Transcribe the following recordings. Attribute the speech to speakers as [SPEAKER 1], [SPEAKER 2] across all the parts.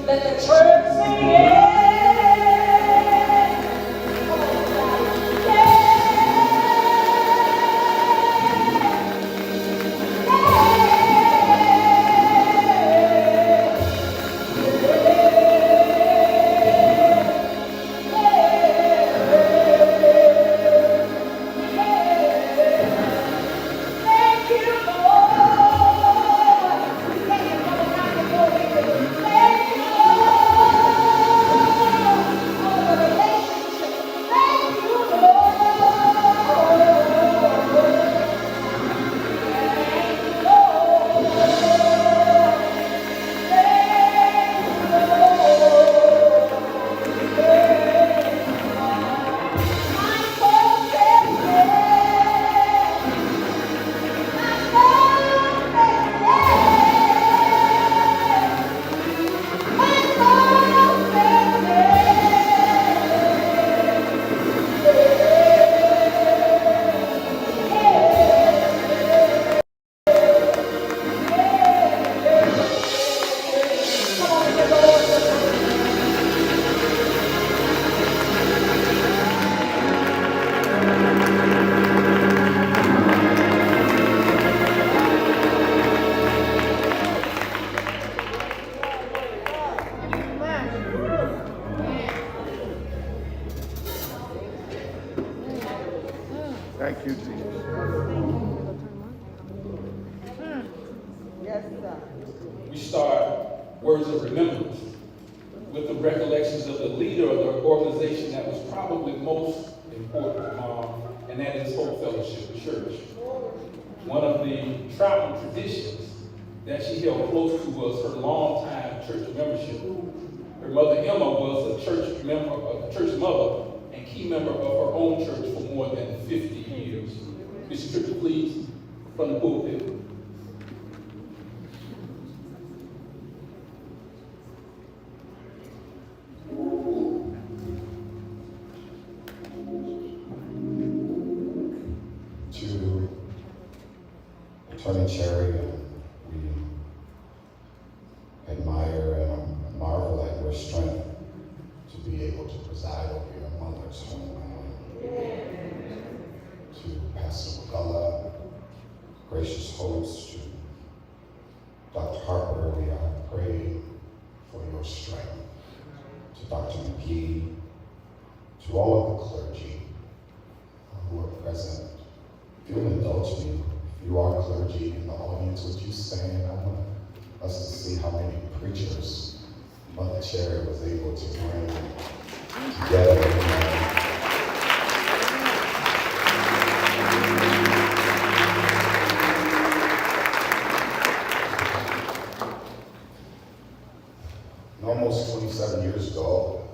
[SPEAKER 1] Let the church sing yeah.
[SPEAKER 2] Thank you, Jesus.
[SPEAKER 3] Yes, sir.
[SPEAKER 4] We start words of remembrance with the recollections of the leader of the organization that was probably most important, and that is Hope Fellowship Church. One of the Troutman traditions that she held close to was her longtime church membership. Her mother Emma was a church member, a church mother, and key member of her own church for more than 50 years. Mr. Trippett, please, from the pulpit.
[SPEAKER 5] To Attorney Cherry, we admire and marvel at your strength to be able to preside over your mother's home. To Pastor McCullough, gracious host, to Dr. Harper, we are praying for your strength. To Dr. McGee, to all of the clergy who are present. If you'll indulge me, if you are clergy in the audience, would you stand? I want us to see how many preachers Mother Cherry was able to bring together. Almost 27 years ago,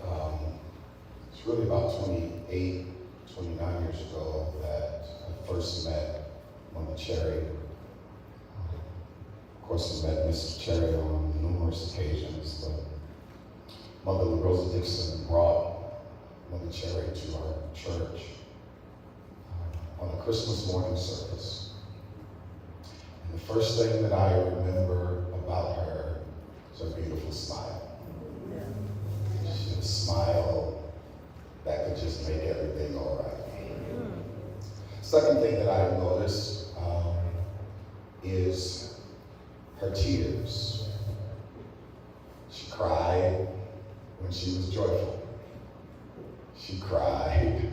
[SPEAKER 5] it's really about 28, 29 years ago that I first met Mother Cherry. Of course, I met Mrs. Cherry on numerous occasions, but Mother Rosa Dixon brought Mother Cherry to our church on a Christmas morning service. And the first thing that I remember about her is her beautiful smile. She had a smile that could just make everything all right. Second thing that I noticed is her tears. She cried when she was joyful. She cried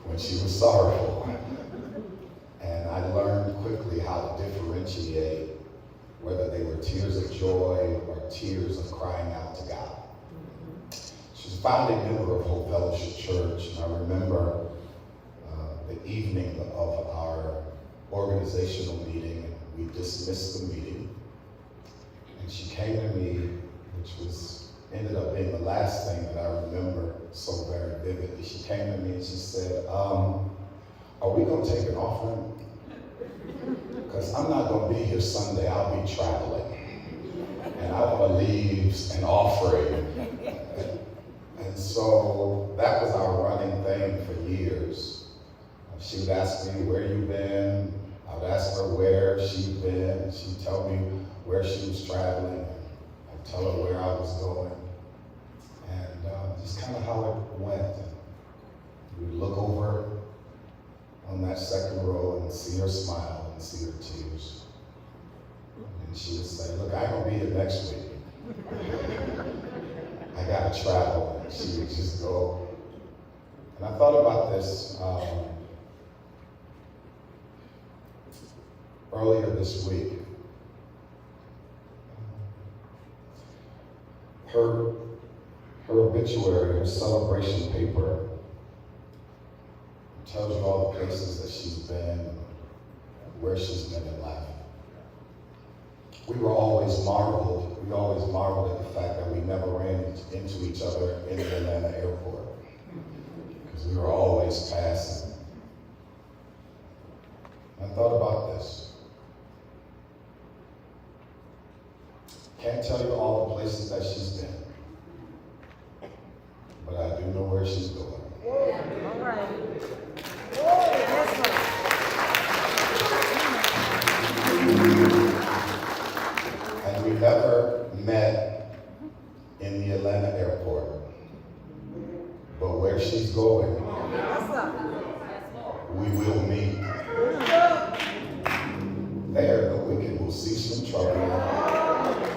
[SPEAKER 5] when she was sorrowful. And I learned quickly how to differentiate whether they were tears of joy or tears of crying out to God. She's a founding member of Hope Fellowship Church, and I remember the evening of our organizational meeting, and we dismissed the meeting, and she came to me, which ended up being the last thing that I remember so very vividly. She came to me and she said, are we gonna take an offering? Because I'm not gonna be here Sunday, I'll be traveling. And I wanna leave an offering. And so that was our running thing for years. She would ask me, where you been? I would ask her where she'd been. She'd tell me where she was traveling. I'd tell her where I was going. That's kind of how it went. We would look over on that second row and see her smile and see her tears. And she would say, look, I ain't gonna be here next week. I gotta travel. And she would just go. And I thought about this earlier this week. Her obituary, her celebration paper, tells you all the places that she's been, where she's been in life. We always marveled at the fact that we never ran into each other in the Atlanta airport, because we were always passing. I thought about this. Can't tell you all the places that she's been, but I do know where she's going.
[SPEAKER 1] All right. Yes, sir.
[SPEAKER 5] And we never met in the Atlanta airport, but where she's going,
[SPEAKER 1] Yes, sir.
[SPEAKER 5] we will meet. There, the wicked will cease from trouble.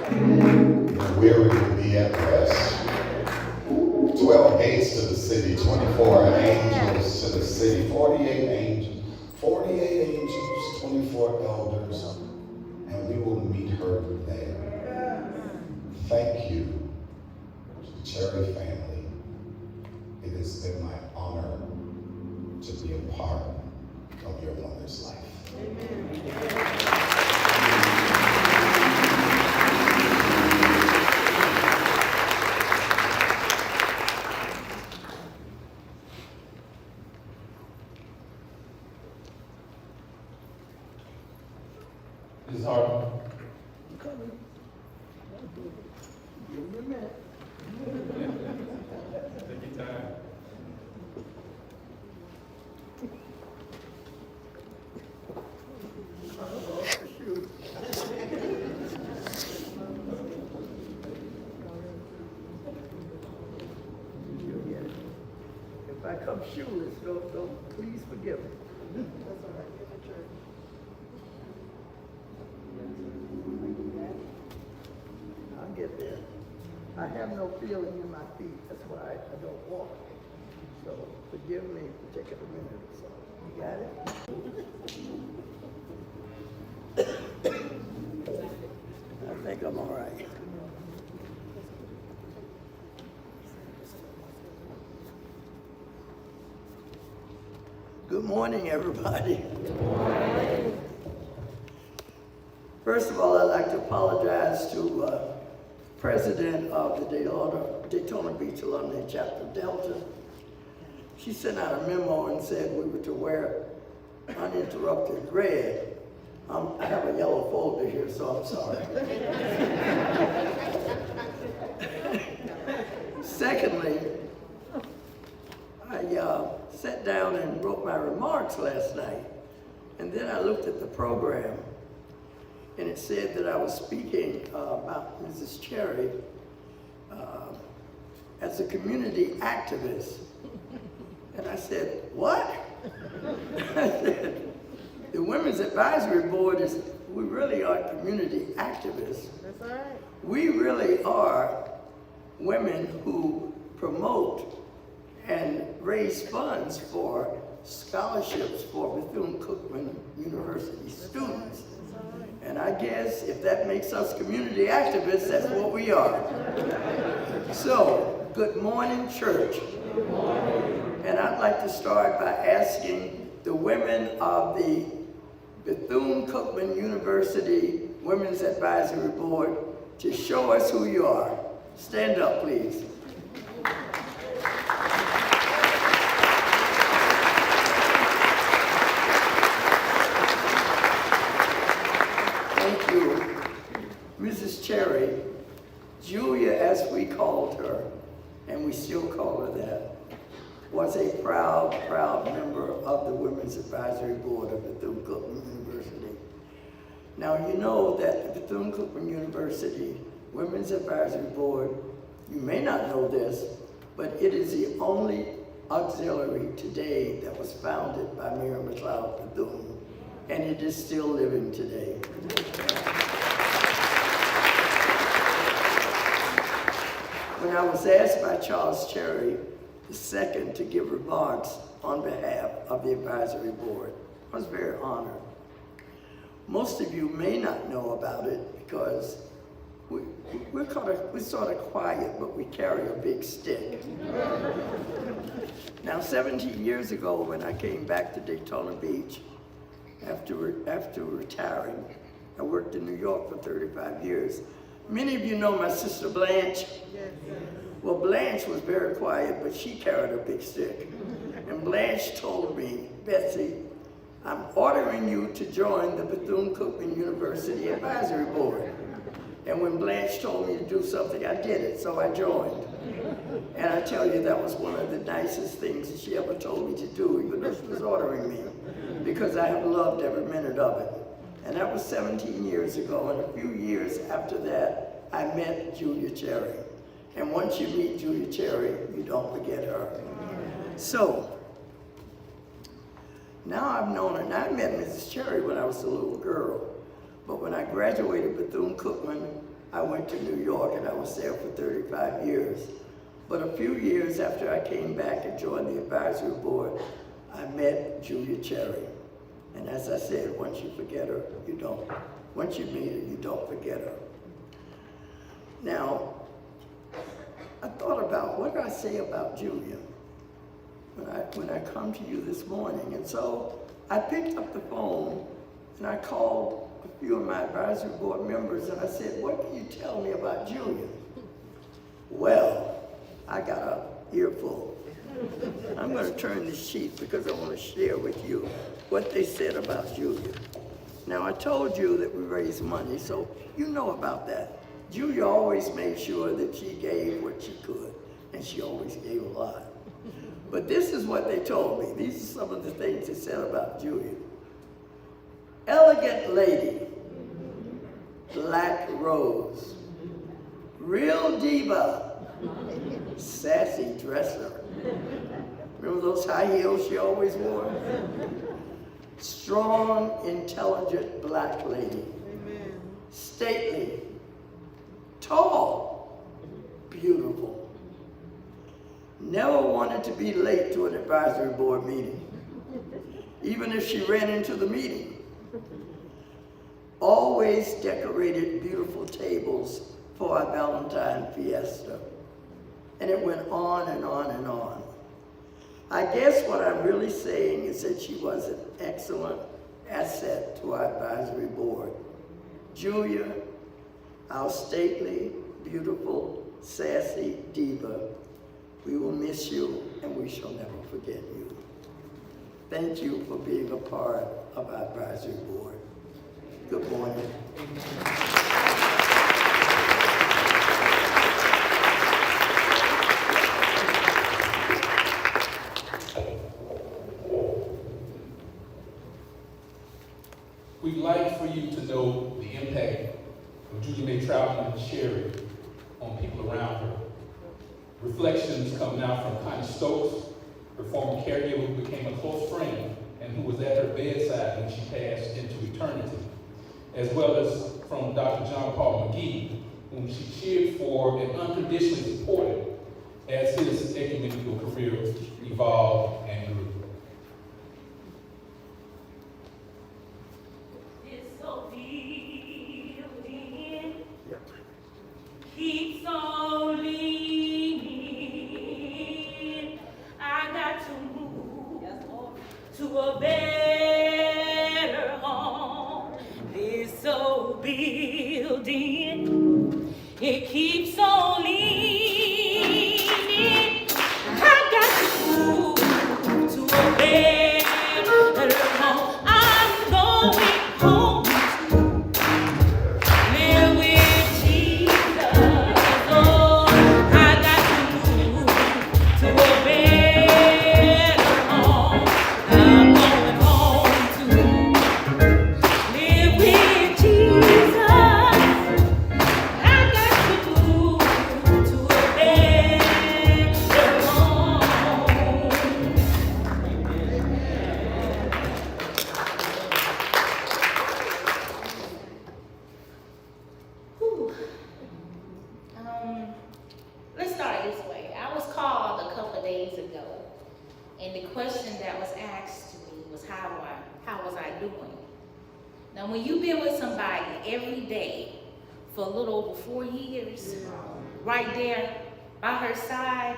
[SPEAKER 5] The weary will be at rest. 12 gates to the city, 24 angels to the city, 48 angels, 24 elders, and we will meet her there. Thank you, Cherry family. It has been my honor to be a part of your mother's life.
[SPEAKER 4] Ms. Hartman.
[SPEAKER 3] Give me a minute.
[SPEAKER 4] Take your time.
[SPEAKER 3] Shoot. If I come shoeless, don't please forgive me. That's all right. Give the church. I'll get there. I have no feeling in my feet. That's why I don't walk. So forgive me for taking a minute or so. You got it? I think I'm all right. Good morning, everybody. Good morning. First of all, I'd like to apologize to President of the Daytona Beach Alumni Chapter Delta. She sent out a memo and said we were to wear uninterrupted red. I have a yellow folder here, so I'm sorry. Secondly, I sat down and wrote my remarks last night, and then I looked at the program, and it said that I was speaking about Mrs. Cherry as a community activist. And I said, what? I said, the Women's Advisory Board we really are community activists.
[SPEAKER 1] That's all right.
[SPEAKER 3] We really are women who promote and raise funds for scholarships for Bethune-Cookman University students. And I guess if that makes us community activists, that's what we are. So, good morning, church. Good morning. And I'd like to start by asking the women of the Bethune-Cookman University Women's Advisory Board to show us who you are. Stand up, please. Thank you. Mrs. Cherry, Julia as we called her, and we still call her that, was a proud, proud member of the Women's Advisory Board of Bethune-Cookman University. Now you know that the Bethune-Cookman University Women's Advisory Board, you may not know this, but it is the only auxiliary today that was founded by Mary McLeod Bethune, and it is still living today. When I was asked by Charles Cherry II to give remarks on behalf of the advisory board, I was very honored. Most of you may not know about it because we're sort of quiet, but we carry a big stick. Now, 17 years ago, when I came back to Daytona Beach, after retiring, I worked in New York for 35 years. Many of you know my sister Blanche. Well, Blanche was very quiet, but she carried a big stick. And Blanche told me, Betsy, I'm ordering you to join the Bethune-Cookman University Advisory Board. And when Blanche told me to do something, I did it, so I joined. And I tell you, that was one of the nicest things that she ever told me to do, even though she was ordering me, because I have loved every minute of it. And that was 17 years ago, and a few years after that, I met Julia Cherry. And once you meet Julia Cherry, you don't forget her. So, now I've known her, and I met Mrs. Cherry when I was a little girl. But when I graduated Bethune-Cookman, I went to New York, and I was there for 35 years. But a few years after I came back and joined the advisory board, I met Julia Cherry. And as I said, once you forget her, you don't. Once you meet her, you don't forget her. Now, I thought about what did I say about Julia when I come to you this morning. And so I picked up the phone and I called a few of my advisory board members and I said, what can you tell me about Julia? Well, I got an earful. I'm going to turn this sheet because I want to share with you what they said about Julia. Now, I told you that we raised money, so you know about that. Julia always made sure that she gave what she could, and she always gave a lot. But this is what they told me. These are some of the things they said about Julia. Elegant lady, black rose, real diva, sassy dresser. Remember those high heels she always wore? Strong, intelligent black lady. Amen. Stately, tall, beautiful. Never wanted to be late to an advisory board meeting, even if she ran into the meeting. Always decorated beautiful tables for our Valentine fiesta. And it went on and on and on. I guess what I'm really saying is that she was an excellent asset to our advisory board. Julia, our stately, beautiful, sassy diva, we will miss you and we shall never forget you. Thank you for being a part of our advisory board. Good morning.
[SPEAKER 4] We'd like for you to know the impact of Julia May Troutman Cherry on people around her. Reflections come now from Connie Stokes, her former caregiver who became a close friend and who was at her bedside when she passed into eternity, as well as from Dr. John Paul McGee, whom she cheered for and unconditionally supported as his ecumenical career evolved and grew.
[SPEAKER 6] Keeps on leaning. I got to move to a better home. This old building, it keeps on leaning. I got to move to a better home. I'm going home. Live with Jesus. I got to move. start this way. I was called a couple of days ago, and the question that was asked to me was how was I doing? Now, when you've been with somebody every day for a little over 4 years, right there by her side,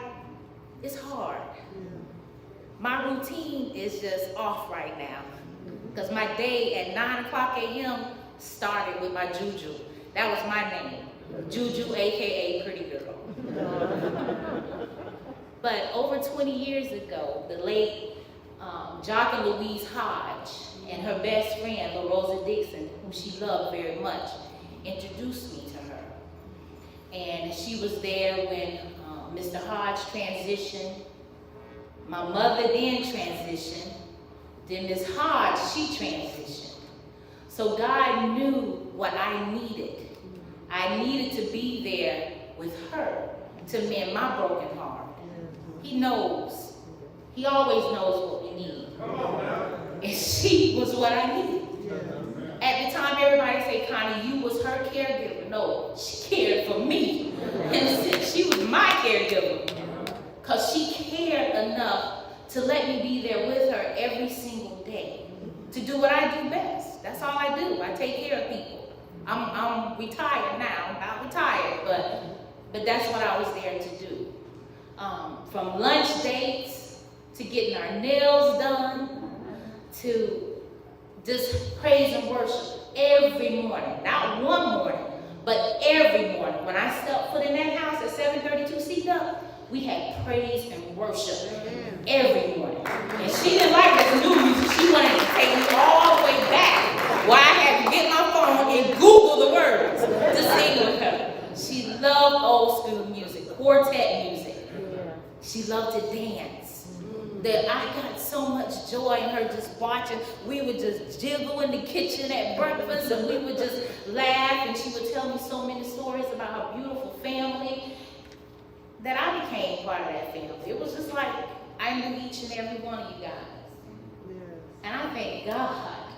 [SPEAKER 6] it's hard. My routine is just off right now because my day at 9 o'clock a.m. started with my Juju. That was my name, Juju, aka Pretty Girl. But over 20 years ago, the late Jock and Louise Hodge and her best friend, LaRosa Dixon, whom she loved very much, introduced me to her. And she was there when Mr. Hodge transitioned. My mother then transitioned. Then Ms. Hodge, she transitioned. So God knew what I needed. I needed to be there with her to mend my broken heart. He knows. He always knows what we need. And she was what I needed. At the time, everybody say, Connie, you was her caregiver. No, she cared for me. And she was my caregiver. Because she cared enough to let me be there with her every single day. To do what I do best. That's all I do. I take care of people. I'm retired now. I'm not retired, but that's what I was there to do. From lunch dates, to getting our nails done, to just praise and worship every morning. Not one morning, but every morning. When I stepped foot in that house at 732 C-Duck, we had praise and worship every morning. And she didn't like this new music. She wanted to take me all the way back, where I had to get my phone and Google the words to sing with her. She loved old school music, quartet music. She loved to dance. That I got so much joy in her just watching. We would just jiggle in the kitchen at breakfast, and we would just laugh, and she would tell me so many stories about her beautiful family that I became part of that family. It was just like I knew each and every one of you guys. And I thank God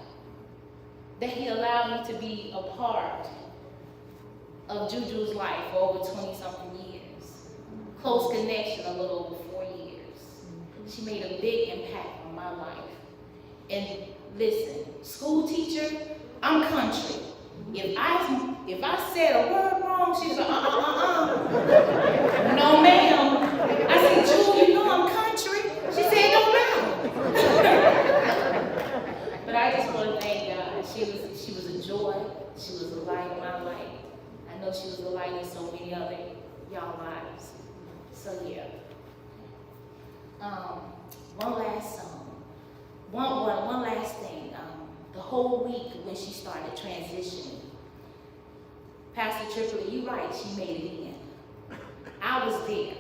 [SPEAKER 6] that He allowed me to be a part of Juju's life for over 20-something years. Close connection a little over 4 years. She made a big impact on my life. And listen, school teacher, I'm country. If I said a word wrong, she's like, no ma'am. I said, Julie, you know I'm country. She said, no ma'am. But I just want to thank God. She was a joy. She was a light in my life. I know she was a light in so many other y'all lives. So yeah. One last song. One last thing. The whole week when she started transitioning, Pastor Tripoli, you're right, she made it in. I was there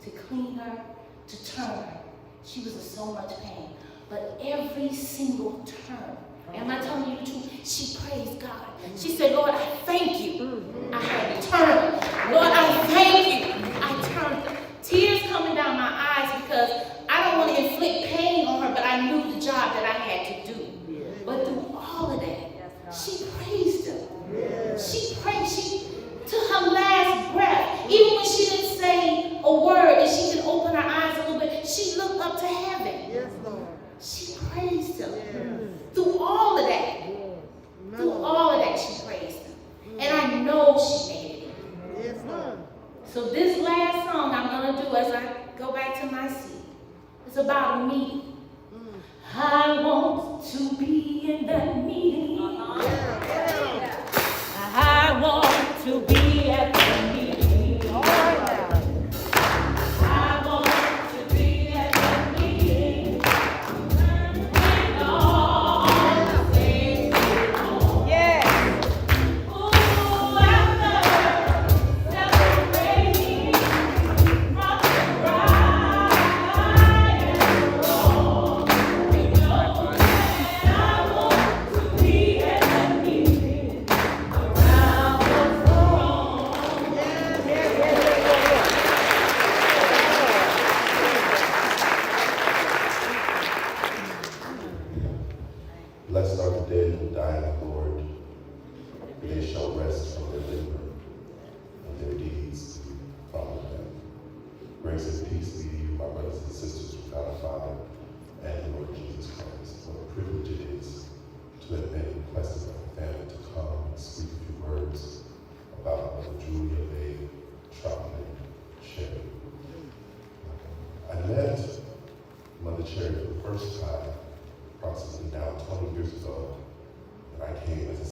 [SPEAKER 6] to clean her, to turn her. She was in so much pain. But every single turn, am I telling you the truth? She praised God. She said, Lord, I thank you. I had to turn. Lord, I thank you. I turned. Tears coming down my eyes because I don't want to inflict pain on her, but I knew the job that I had to do. But through all of that, she praised Him. She prayed. She took her last breath. Even when she didn't say a word and she could open her eyes a little bit, she looked up to heaven.
[SPEAKER 1] Yes, Lord.
[SPEAKER 6] She praised Him. Through all of that. Through all of that, she praised Him. And I know she made it in.
[SPEAKER 1] Yes, Lord.
[SPEAKER 6] So this last song I'm going to do as I go back to my seat, it's about a meeting. I want to be in that meeting. I want to be at the meeting. I want to be at the meeting. When all things belong. Ooh, after celebrating from the right and wrong. I want to be
[SPEAKER 5] first time, approximately now 20 years ago, that I came as a